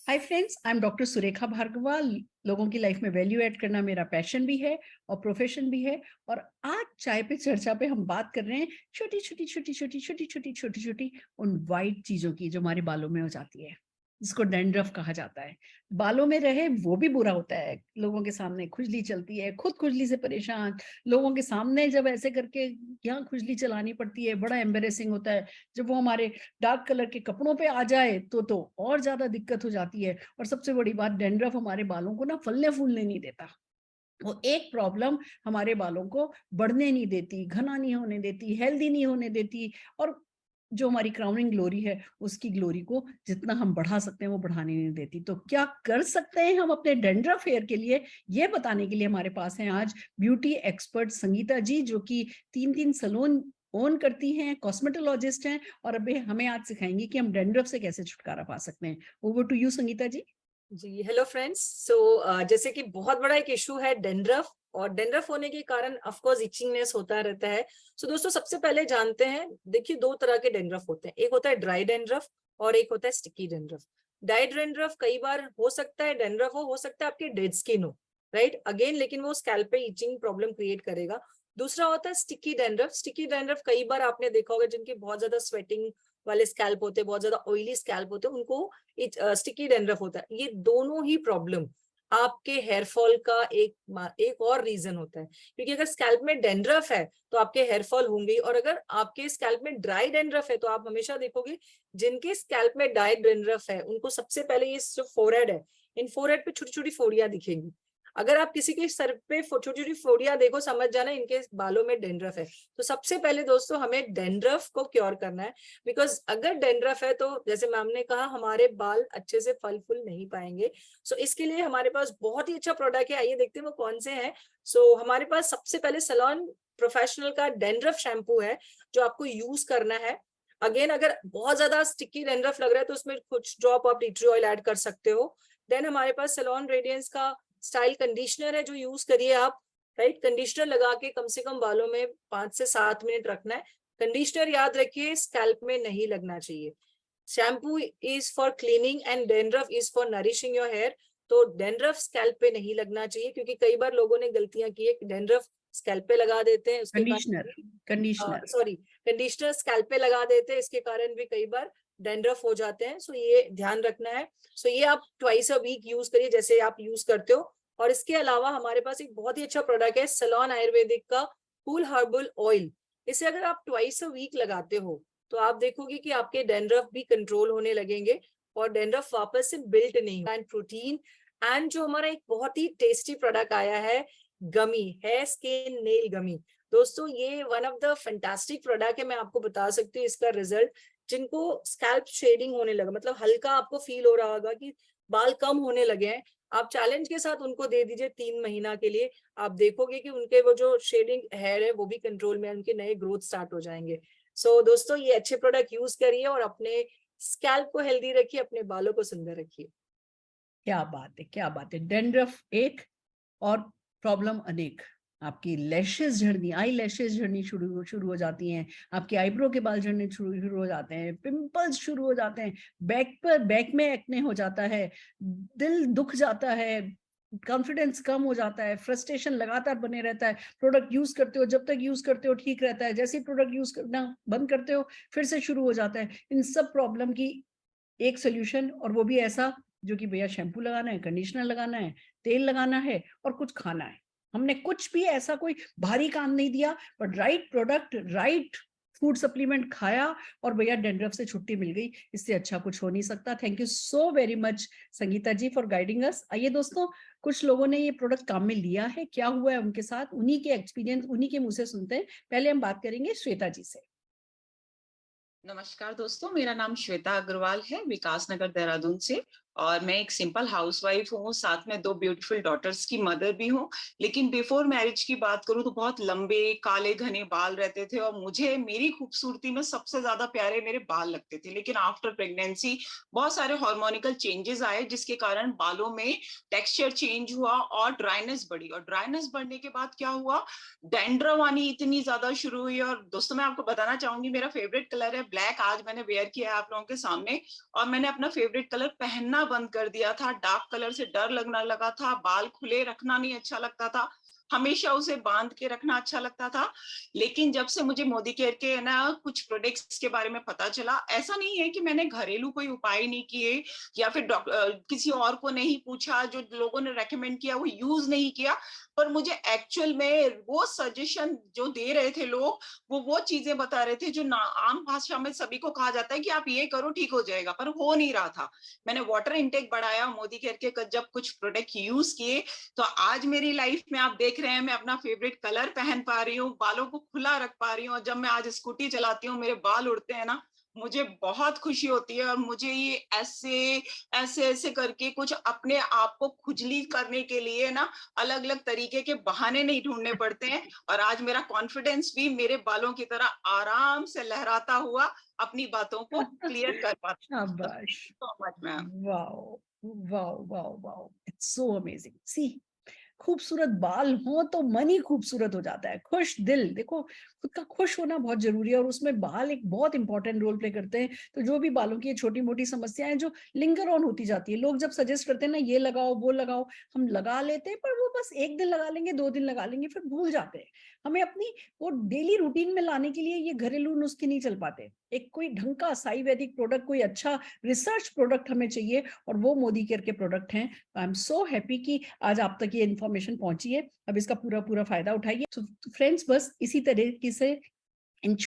Hi friends, I am doctor Surekha Bhargava. लोगों की life में वैल्यू ऐड करना मेरा पैशन भी है और प्रोफेशन भी है। और आज चाय पे चर्चा पे हम बात कर रहे हैं छोटी छोटी छोटी छोटी छोटी छोटी छोटी छोटी उन वाइट चीजों की जो हमारे बालों में हो जाती है, जिसको डैंड्रफ कहा जाता है। बालों में रहे वो भी बुरा होता है। लोगों के सामने खुजली चलती है, खुद खुजली से परेशान, लोगों के सामने जब ऐसे करके यहाँ खुजली चलानी पड़ती है, बड़ा एम्बेरेसिंग होता है। जब वो हमारे डार्क कलर के कपड़ों पे आ जाए तो और ज्यादा दिक्कत हो जाती है। और सबसे बड़ी बात, डैंड्रफ हमारे बालों को ना फलने फूलने नहीं देता। वो एक प्रॉब्लम हमारे बालों को बढ़ने नहीं देती, घना नहीं होने देती, हेल्दी नहीं होने देती। और जो हमारी क्राउनिंग ग्लोरी है, उसकी ग्लोरी को जितना हम बढ़ा सकते हैं वो बढ़ाने नहीं देती। तो क्या कर सकते हैं हम अपने डैंड्रफ हेयर के लिए, ये बताने के लिए हमारे पास हैं आज ब्यूटी एक्सपर्ट संगीता जी, जो कि 3 सैलून ओन करती हैं, कॉस्मेटोलॉजिस्ट हैं, और अभी हमें आज सिखाएंगी कि हम डैंड्रफ से कैसे छुटकारा पा सकते हैं। Over to you Sangeeta ji. जी हेलो फ्रेंड्स। सो जैसे कि बहुत बड़ा एक इशू है डेंड्रफ, और डेंड्रफ होने के कारण ऑफ कोर्स इचिंगनेस होता रहता है। सो दोस्तों, सबसे पहले जानते हैं, देखिए दो तरह के डेंड्रफ होते हैं। एक होता है ड्राई डेंड्रफ और एक होता है स्टिकी डेंड्रफ। ड्राई डेंड्रफ कई बार हो सकता है, डेंड्रफ हो सकता है आपकी डेड स्किन हो, राइट अगेन, लेकिन वो स्कैल्प पे इचिंग प्रॉब्लम क्रिएट करेगा। दूसरा होता है स्टिकी डेंड्रफ। स्टिकी डेंड्रफ कई बार आपने देखा होगा, जिनकी बहुत ज्यादा स्वेटिंग वाले स्कैल्प होते हैं, बहुत ज्यादा ऑयली स्कैल्प होते हैं, उनको स्टिकी डेंड्रफ होता है। ये दोनों ही प्रॉब्लम आपके हेयर फॉल का एक और रीजन होता है, क्योंकि अगर स्कैल्प में डेंड्रफ है तो आपके हेयर फॉल होंगे, और अगर आपके स्कैल्प में ड्राई डेंड्रफ है तो आप हमेशा देखोगे जिनके स्कैल्प में ड्राई डेंड्रफ है उनको सबसे पहले ये जो फोरहेड है, इन फोरहेड पे छोटी छोटी फोड़ियां दिखेंगी। अगर आप किसी के सर पे छोटी छोटी फोड़ियां देखो, समझ जाना इनके बालों में डेंड्रफ है। तो सबसे पहले दोस्तों हमें डेंड्रफ को क्योर करना है, बिकॉज अगर डेंड्रफ है तो जैसे मैम ने कहा, हमारे बाल अच्छे से फल फूल नहीं पाएंगे। सो इसके लिए हमारे पास बहुत ही अच्छा प्रोडक्ट है, आइए देखते हैं वो कौन से हैं। सो हमारे पास सबसे पहले सैलून प्रोफेशनल का डेंड्रफ शैम्पू है, जो आपको यूज करना है। अगेन, अगर बहुत ज्यादा स्टिकी डेंड्रफ लग रहा है तो उसमें कुछ ड्रॉप आप टी ट्री ऑयल ऐड कर सकते हो। देन हमारे पास सैलून रेडियंस का स्टाइल कंडीशनर है, जो यूज करिए आप, राइट। कंडीशनर लगा के कम से कम बालों में 5 से 7 मिनट रखना है। कंडीशनर याद रखिए स्कैल्प में नहीं लगना चाहिए। Shampoo is for cleaning and dandruff is for nourishing your hair. तो डेंड्रफ स्कैल्प पे नहीं लगना चाहिए, क्योंकि कई बार लोगों ने गलतियां की है कि डेंड्रफ स्कैल्प पे लगा देते हैं, उसके कंडीशनर, कारण कंडीशनर। सॉरी, कंडीशनर स्कैल्प पे लगा देते हैं, इसके कारण भी कई बार डेंड्रफ हो जाते हैं। सो ये ध्यान रखना है। सो ये आप ट्वाइस अ वीक यूज करिए, जैसे आप यूज करते हो। और इसके अलावा हमारे पास एक बहुत ही अच्छा प्रोडक्ट है, सैलून आयुर्वेदिक का कूल हर्बल ऑयल। इसे अगर आप ट्वाइस अ वीक लगाते हो तो आप देखोगे कि आपके डेंड्रफ भी कंट्रोल होने लगेंगे, और डेंड्रफ वापस से बिल्ट नहीं। एंड प्रोटीन, एंड जो हमारा एक बहुत ही टेस्टी प्रोडक्ट आया है, गमी हेयर स्किन नेल गमी। दोस्तों ये one of the fantastic product है, मैं आपको बता सकती हूँ इसका रिजल्ट। जिनको स्कैल्प शेडिंग होने लगा, मतलब हल्का आपको फील हो रहा होगा कि बाल कम होने लगे हैं, आप चैलेंज के साथ उनको दे दीजिए 3 महीना के लिए। आप देखोगे कि उनके वो जो शेडिंग हेयर है वो भी कंट्रोल में है, उनके नए ग्रोथ स्टार्ट हो जाएंगे। सो दोस्तों, ये अच्छे प्रोडक्ट यूज करिए और अपने स्कैल्प को हेल्दी रखिए, अपने बालों को सुंदर रखिए। क्या बात है, क्या बात है। डैंड्रफ एक और प्रॉब्लम अनेक। आपकी लैशेस झड़नी, आई लैशेस झड़नी शुरू हो जाती हैं, आपके आईब्रो के बाल झड़ने शुरू हो जाते हैं, पिंपल्स शुरू हो जाते हैं, बैक में एक्ने हो जाता है, दिल दुख जाता है, कॉन्फिडेंस कम हो जाता है, फ्रस्ट्रेशन लगातार बने रहता है। प्रोडक्ट यूज करते हो, जब तक यूज करते हो ठीक रहता है, जैसे ही प्रोडक्ट यूज करना बंद करते हो फिर से शुरू हो जाता है। इन सब प्रॉब्लम की एक सोल्यूशन, और वो भी ऐसा जो कि भैया शैम्पू लगाना है, कंडीशनर लगाना है, तेल लगाना है और कुछ खाना है। हमने कुछ भी ऐसा कोई भारी काम नहीं दिया, but right product, right food supplement खाया और भैया डेंड्रफ से छुट्टी मिल गई। इससे अच्छा कुछ हो नहीं सकता। Thank you so very much Sangeeta ji for guiding us. आइए दोस्तों, कुछ लोगों ने ये प्रोडक्ट काम में लिया है, क्या हुआ है उनके साथ, उन्हीं के एक्सपीरियंस, उन्हीं के मुंह से सुनते हैं। पहले हम बात करेंगे श्वेता जी से। नमस्कार दोस्तों, मेरा नाम श्वेता अग्रवाल है, विकास नगर देहरादून से। और मैं एक सिंपल हाउसवाइफ हूँ, साथ में 2 ब्यूटीफुल डॉटर्स की मदर भी हूँ। लेकिन बिफोर मैरिज की बात करूँ तो बहुत लंबे काले घने बाल रहते थे, और मुझे मेरी खूबसूरती में सबसे ज्यादा प्यारे मेरे बाल लगते थे। लेकिन आफ्टर प्रेगनेंसी बहुत सारे हार्मोनिकल चेंजेस आए, जिसके कारण बालों में टेक्सचर चेंज हुआ और ड्राइनेस बढ़ी। और ड्राइनेस बढ़ने के बाद क्या हुआ, डैंड्रफ आनी इतनी ज्यादा शुरू हुई। और दोस्तों, मैं आपको बताना चाहूंगी, मेरा फेवरेट कलर है ब्लैक। आज मैंने वेयर किया है आप लोगों के सामने, और मैंने अपना फेवरेट कलर पहनना रखना बंद कर दिया था, डार्क कलर से डर लगने लगा था, बाल खुले रखना नहीं अच्छा लगता था, हमेशा उसे बांध के रखना अच्छा लगता था। लेकिन जब से मुझे मोदी केयर के ना कुछ प्रोडक्ट्स के बारे में पता चला, ऐसा नहीं है कि मैंने घरेलू कोई उपाय नहीं किए या फिर किसी और को नहीं पूछा, जो लोगों ने रेकमेंड किया वो यूज नहीं किया, पर मुझे एक्चुअल में वो सजेशन जो दे रहे थे लोग, वो चीजें बता रहे थे जो ना आम भाषा में सभी को कहा जाता है कि आप ये करो ठीक हो जाएगा, पर हो नहीं रहा था। मैंने वाटर इनटेक बढ़ाया, मोदी केयर के जब कुछ प्रोडक्ट यूज किए, तो आज मेरी लाइफ में आप देख रहे हैं मैं अपना फेवरेट कलर पहन पा रही हूँ, बालों को खुला रख पा रही हूँ, और जब मैं आज स्कूटी चलाती हूँ मेरे बाल उड़ते हैं ना, मुझे बहुत खुशी होती है। और मुझे ये ऐसे ऐसे ऐसे करके कुछ अपने आप को खुजली करने के लिए ना अलग अलग तरीके के बहाने नहीं ढूंढने पड़ते हैं, और आज मेरा कॉन्फिडेंस भी मेरे बालों की तरह आराम से लहराता हुआ अपनी बातों को क्लियर कर पाता है। शाबाश। So much ma'am. Wow wow wow wow, it's so amazing. See, खूबसूरत बाल हो तो मन ही खूबसूरत हो जाता है, खुश दिल। देखो, खुद का खुश होना बहुत जरूरी है और उसमें बाल एक बहुत इंपॉर्टेंट रोल प्ले करते हैं। तो जो भी बालों की छोटी मोटी समस्याएं जो लिंगर ऑन होती जाती है, लोग जब सजेस्ट करते हैं ना ये लगाओ वो लगाओ, हम लगा लेते हैं, पर वो बस एक दिन लगा लेंगे, 2 दिन लगा लेंगे, फिर भूल जाते हैं। हमें अपनी वो डेली रूटीन में लाने के लिए ये घरेलू नुस्खे नहीं चल पाते। एक कोई ढंग का आयुर्वेदिक प्रोडक्ट, कोई अच्छा रिसर्च प्रोडक्ट हमें चाहिए, और वो मोदी केयर के प्रोडक्ट हैं। आई एम सो हैप्पी कि आज आप तक ये इन्फॉर्मेशन पहुंची है। अब इसका पूरा पूरा फायदा उठाइए। तो फ्रेंड्स, बस इसी तरीके से इन